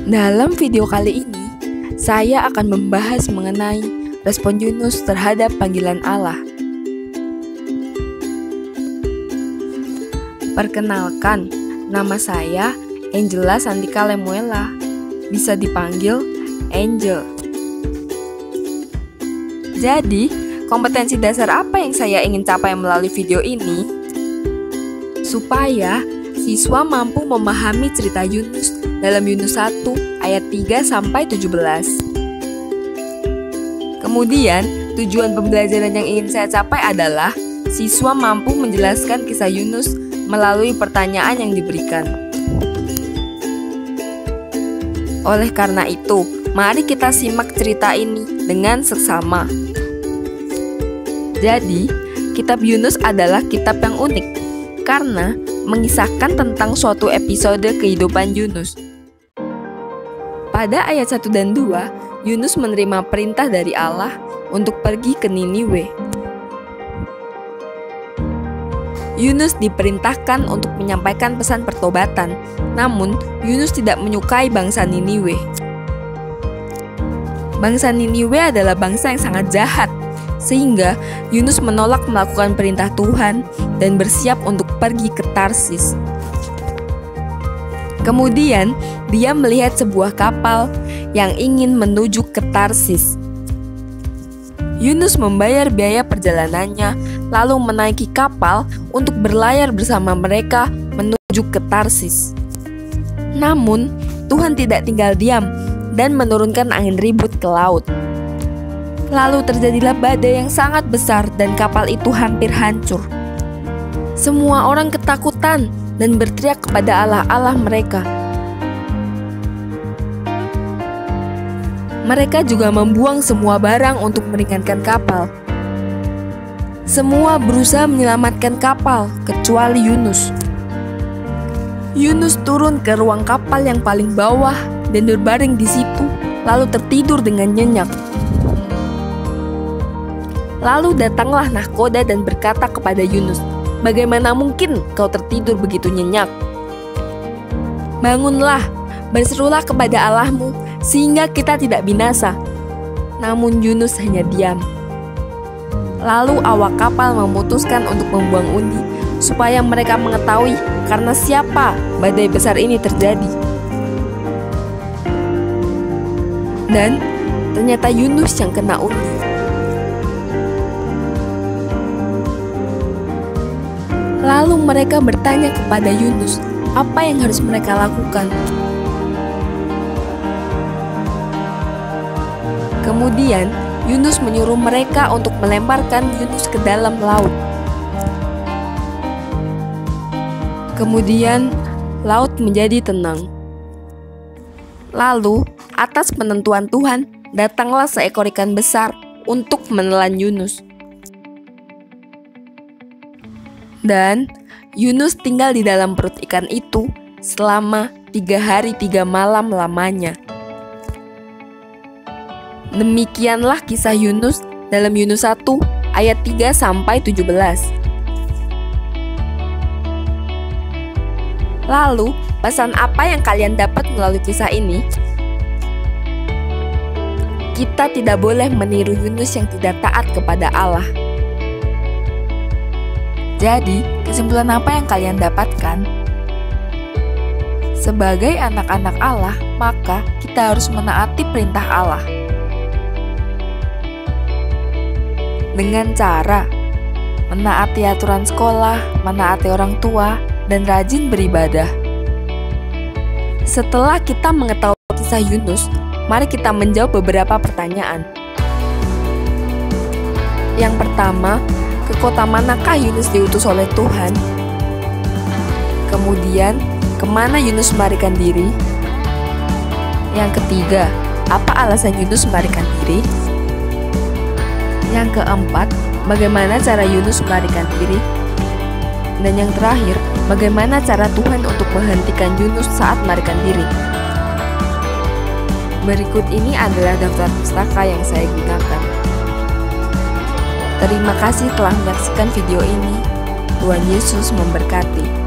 Dalam video kali ini, saya akan membahas mengenai respon Yunus terhadap panggilan Allah. Perkenalkan, nama saya Angela Santika Lemuela, bisa dipanggil Angel. Jadi, kompetensi dasar apa yang saya ingin capai melalui video ini? Supaya siswa mampu memahami cerita Yunus dalam Yunus 1 ayat 3-17. Kemudian, tujuan pembelajaran yang ingin saya capai adalah siswa mampu menjelaskan kisah Yunus melalui pertanyaan yang diberikan. Oleh karena itu, mari kita simak cerita ini dengan seksama. Jadi, kitab Yunus adalah kitab yang unik karena mengisahkan tentang suatu episode kehidupan Yunus. Pada ayat 1 dan 2, Yunus menerima perintah dari Allah untuk pergi ke Niniwe. Yunus diperintahkan untuk menyampaikan pesan pertobatan, namun Yunus tidak menyukai bangsa Niniwe. Bangsa Niniwe adalah bangsa yang sangat jahat, sehingga Yunus menolak melakukan perintah Tuhan dan bersiap untuk pergi ke Tarsis. Kemudian, dia melihat sebuah kapal yang ingin menuju ke Tarsis. Yunus membayar biaya perjalanannya, lalu menaiki kapal untuk berlayar bersama mereka menuju ke Tarsis. Namun, Tuhan tidak tinggal diam dan menurunkan angin ribut ke laut. Lalu terjadilah badai yang sangat besar dan kapal itu hampir hancur. Semua orang ketakutan dan berteriak kepada Allah mereka. Mereka juga membuang semua barang untuk meringankan kapal. Semua berusaha menyelamatkan kapal, kecuali Yunus. Yunus turun ke ruang kapal yang paling bawah dan berbaring di situ, lalu tertidur dengan nyenyak. Lalu datanglah nahkoda dan berkata kepada Yunus, "Bagaimana mungkin kau tertidur begitu nyenyak? Bangunlah, berserulah kepada Allahmu, sehingga kita tidak binasa." Namun Yunus hanya diam. Lalu awak kapal memutuskan untuk membuang undi, supaya mereka mengetahui karena siapa badai besar ini terjadi. Dan ternyata Yunus yang kena undi. Lalu mereka bertanya kepada Yunus, apa yang harus mereka lakukan? Kemudian, Yunus menyuruh mereka untuk melemparkan Yunus ke dalam laut. Kemudian, laut menjadi tenang. Lalu, atas penentuan Tuhan, datanglah seekor ikan besar untuk menelan Yunus. Dan Yunus tinggal di dalam perut ikan itu selama 3 hari 3 malam lamanya. Demikianlah kisah Yunus dalam Yunus 1 ayat 3-17. Lalu, pesan apa yang kalian dapat melalui kisah ini? Kita tidak boleh meniru Yunus yang tidak taat kepada Allah. Jadi, kesimpulan apa yang kalian dapatkan? Sebagai anak-anak Allah, maka kita harus menaati perintah Allah. Dengan cara menaati aturan sekolah, menaati orang tua, dan rajin beribadah. Setelah kita mengetahui kisah Yunus, mari kita menjawab beberapa pertanyaan. Yang pertama, ke kota manakah Yunus diutus oleh Tuhan? Kemudian, kemana Yunus melarikan diri? Yang ketiga, apa alasan Yunus melarikan diri? Yang keempat, bagaimana cara Yunus melarikan diri? Dan yang terakhir, bagaimana cara Tuhan untuk menghentikan Yunus saat melarikan diri? Berikut ini adalah daftar pustaka yang saya gunakan. Terima kasih telah menyaksikan video ini. Tuhan Yesus memberkati.